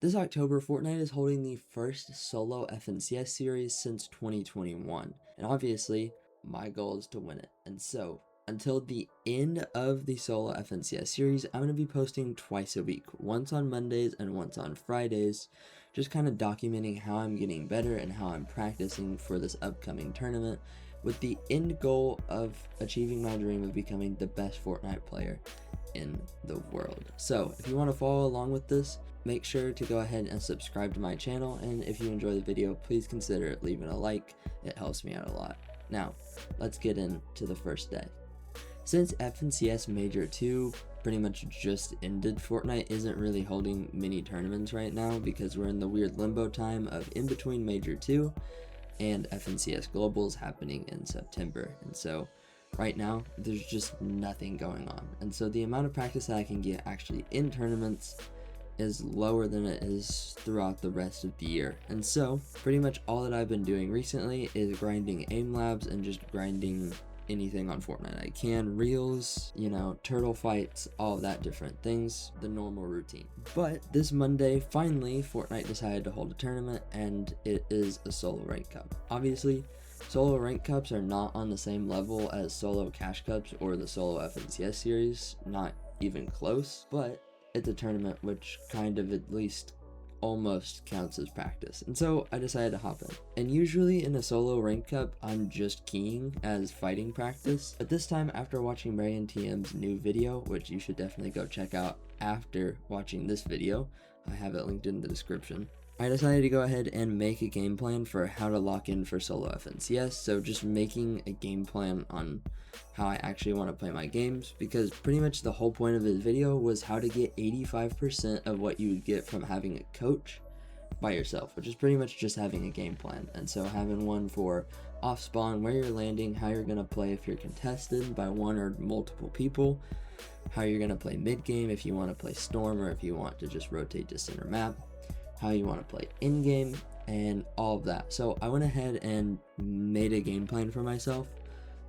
This October, Fortnite is holding the first solo FNCS series since 2021, and obviously, my goal is to win it. And so, until the end of the solo FNCS series, I'm going to be posting twice a week, once on Mondays and once on Fridays, just kind of documenting how I'm getting better and how I'm practicing for this upcoming tournament, with the end goal of achieving my dream of becoming the best Fortnite player in the world. So if you want to follow along with this, make sure to go ahead and subscribe to my channel, and if you enjoy the video, please consider leaving a like. It helps me out a lot. Now, let's get into the first day. Since FNCS Major 2 pretty much just ended, Fortnite isn't really holding many tournaments right now because we're in the weird limbo time of in between Major 2 and FNCS Globals happening in September. And so right now, there's just nothing going on. And so the amount of practice that I can get actually in tournaments is lower than it is throughout the rest of the year. And so pretty much all that I've been doing recently is grinding aim labs and just grinding anything on Fortnite I can, reels, turtle fights, all of that different things, the normal routine. But this Monday, finally, Fortnite decided to hold a tournament, and it is a solo rank cup. Obviously, solo rank cups are not on the same level as solo cash cups or the solo FNCS series, not even close, but it's a tournament which kind of at least almost counts as practice, and so I decided to hop in. And usually in a solo rank cup, I'm just keying as fighting practice, but this time, after watching Marion TM's new video, which you should definitely go check out after watching this video, I have it linked in the description, I decided to go ahead and make a game plan for how to lock in for solo FNCS. So just making a game plan on how I actually want to play my games, because pretty much the whole point of this video was how to get 85% of what you would get from having a coach by yourself, which is pretty much just having a game plan. And so having one for off spawn, where you're landing, how you're going to play if you're contested by one or multiple people, how you're going to play mid game if you want to play storm or if you want to just rotate to center map, how you want to play in game, and all of that. So I went ahead and made a game plan for myself,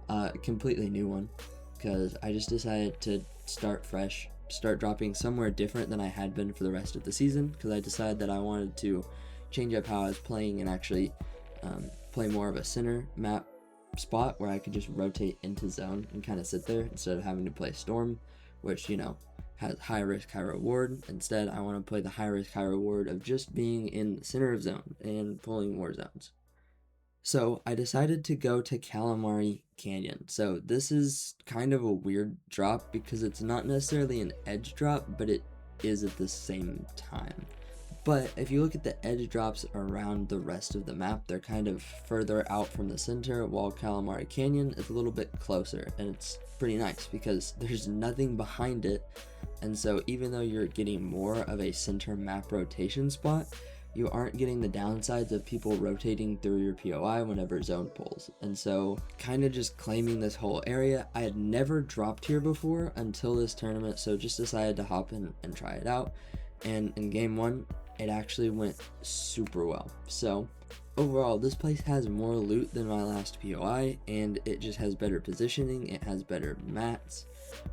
a completely new one, because I just decided to start fresh, start dropping somewhere different than I had been for the rest of the season, because I decided that I wanted to change up how I was playing and actually play more of a center map spot where I could just rotate into zone and kind of sit there instead of having to play storm, which has high risk, high reward. Instead, I want to play the high risk, high reward of just being in the center of zone and pulling more zones. So I decided to go to Calamari Canyon. So this is kind of a weird drop because it's not necessarily an edge drop, but it is at the same time. But if you look at the edge drops around the rest of the map, they're kind of further out from the center, while Calamari Canyon is a little bit closer, and it's pretty nice because there's nothing behind it. And so even though you're getting more of a center map rotation spot, you aren't getting the downsides of people rotating through your POI whenever zone pulls. And so kind of just claiming this whole area. I had never dropped here before until this tournament, so just decided to hop in and try it out. And in game one, it actually went super well. So overall, this place has more loot than my last POI, and it just has better positioning, it has better mats.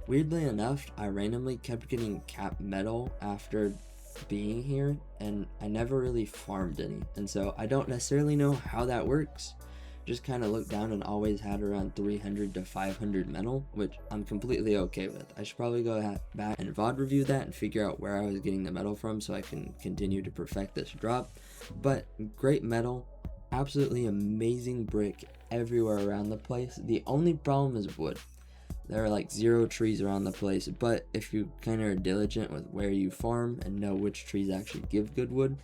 Weirdly enough, I randomly kept getting cap metal after being here, and I never really farmed any, and so I don't necessarily know how that works. Just kind of looked down and always had around 300 to 500 metal, which I'm completely okay with. I should probably go back and VOD review that and figure out where I was getting the metal from so I can continue to perfect this drop. But great metal, absolutely amazing brick everywhere around the place. The only problem is wood. There are like 0 trees around the place, but if you kind of are diligent with where you farm and know which trees actually give good wood,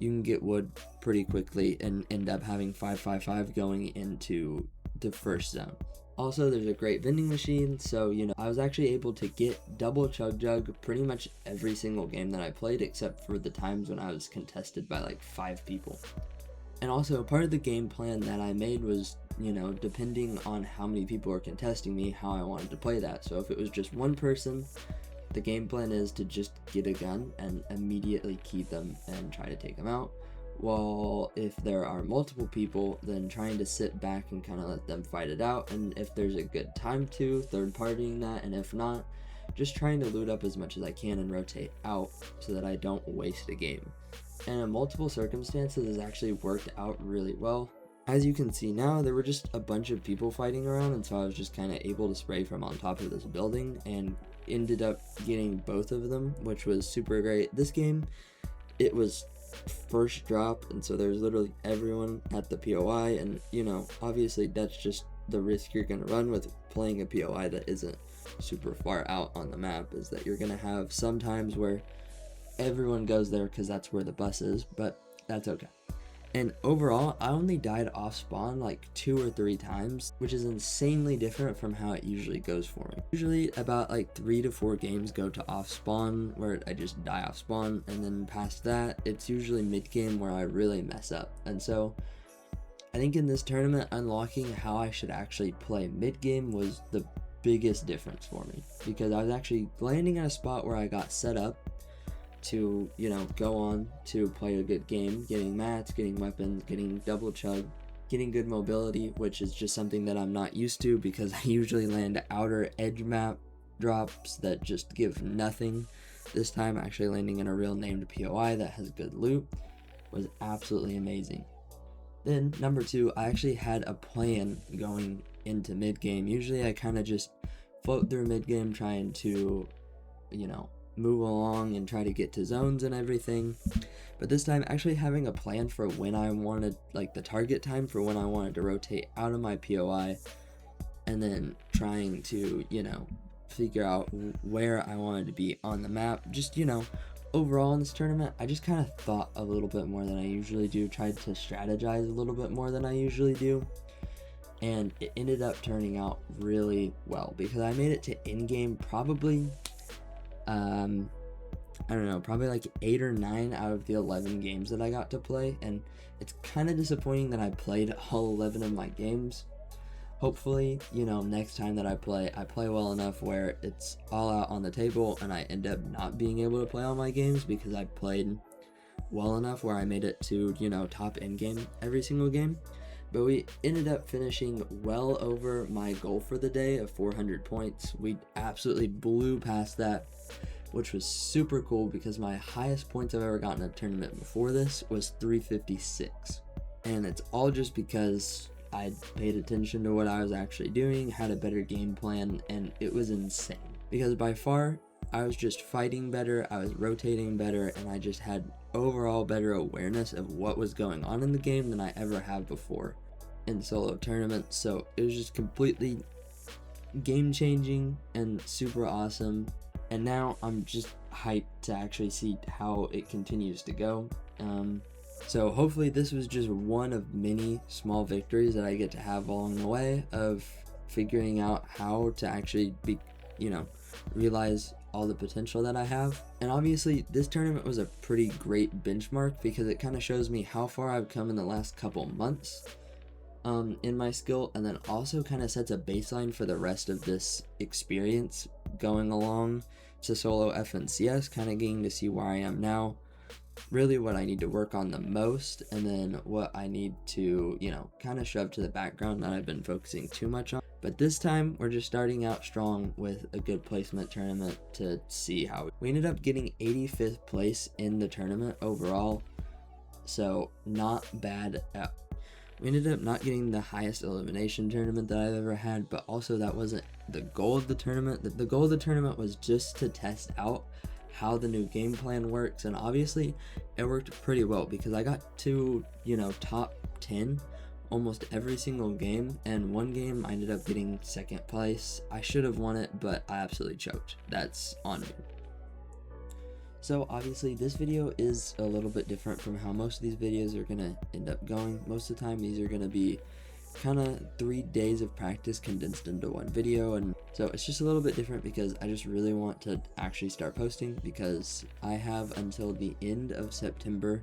you can get wood pretty quickly and end up having 555 going into the first zone. Also, there's a great vending machine, so I was actually able to get double chug jug pretty much every single game that I played, except for the times when I was contested by like 5 people. And also, part of the game plan that I made was, depending on how many people are contesting me, how I wanted to play that. So if it was just one person, the game plan is to just get a gun and immediately key them and try to take them out. While if there are multiple people, then trying to sit back and kind of let them fight it out. And if there's a good time to, third partying that, and if not, just trying to loot up as much as I can and rotate out so that I don't waste a game. and in multiple circumstances, it's actually worked out really well. As you can see now, there were just a bunch of people fighting around, and so I was just kind of able to spray from on top of this building and ended up getting both of them, which was super great. This game, it was first drop, and so there's literally everyone at the POI, and you know, obviously that's just the risk you're going to run with playing a POI that isn't super far out on the map, is that you're going to have some times where everyone goes there because that's where the bus is, but that's okay. And overall, I only died off spawn like 2 or 3 times, which is insanely different from how it usually goes for me. Usually about like 3 to 4 games go to off spawn, where I just die off spawn, and then past that, it's usually mid game where I really mess up. And so I think in this tournament, unlocking how I should actually play mid game was the biggest difference for me, because I was actually landing at a spot where I got set up to, you know, go on to play a good game, getting mats, getting weapons, getting double chug, getting good mobility, which is just something that I'm not used to because I usually land outer edge map drops that just give nothing. This time actually landing in a real named POI that has good loot was absolutely amazing. Then number 2, I actually had a plan going into mid game. Usually I kind of just float through mid game trying to, you know, move along and try to get to zones and everything, but this time actually having a plan for when I wanted, like the target time for when I wanted to rotate out of my POI, and then trying to, you know, figure out where I wanted to be on the map. Just, you know, overall in this tournament, I just kind of thought a little bit more than I usually do, tried to strategize a little bit more than I usually do, and it ended up turning out really well because I made it to in-game probably I don't know, probably like 8 or 9 out of the 11 games that I got to play, and it's kind of disappointing that I played all 11 of my games. Hopefully, you know, next time that I play well enough where it's all out on the table and I end up not being able to play all my games because I played well enough where I made it to, you know, top end game every single game. But we ended up finishing well over my goal for the day of 400 points. We absolutely blew past that, which was super cool because my highest points I've ever gotten in a tournament before this was 356. And it's all just because I paid attention to what I was actually doing, had a better game plan, and it was insane. Because by far, I was just fighting better, I was rotating better, and I just had overall better awareness of what was going on in the game than I ever have before in solo tournaments. So it was just completely game changing and super awesome. And now I'm just hyped to actually see how it continues to go. So hopefully this was just one of many small victories that I get to have along the way of figuring out how to actually be, you know, realize all the potential that I have. And obviously this tournament was a pretty great benchmark because it kind of shows me how far I've come in the last couple months in my skill, and then also kind of sets a baseline for the rest of this experience going along to solo FNCS, kind of getting to see where I am now, really what I need to work on the most, and then what I need to, you know, kind of shove to the background that I've been focusing too much on. But this time we're just starting out strong with a good placement tournament to see how we ended up getting 85th place in the tournament overall, so not bad at all. We ended up not getting the highest elimination tournament that I've ever had, but also that wasn't the goal of the tournament. The goal of the tournament was just to test out how the new game plan works, and obviously it worked pretty well because I got to, you know, top 10 almost every single game, and one game I ended up getting second place. I should have won it, but I absolutely choked. That's on me. So obviously this video is a little bit different from how most of these videos are gonna end up going. Most of the time these are gonna be kind of 3 days of practice condensed into one video, and so it's just a little bit different because I just really want to actually start posting, because I have until the end of September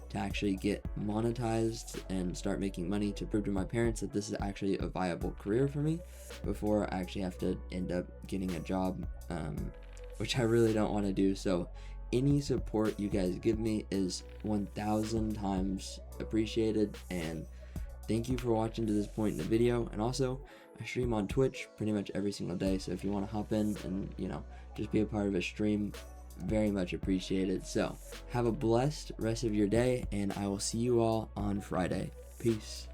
to actually get monetized and start making money to prove to my parents that this is actually a viable career for me before I actually have to end up getting a job, which I really don't want to do. So any support you guys give me is 1,000 times appreciated, and thank you for watching to this point in the video. And also, I stream on Twitch pretty much every single day, so if you want to hop in and, you know, just be a part of a stream, very much appreciated. So have a blessed rest of your day, and I will see you all on Friday. Peace.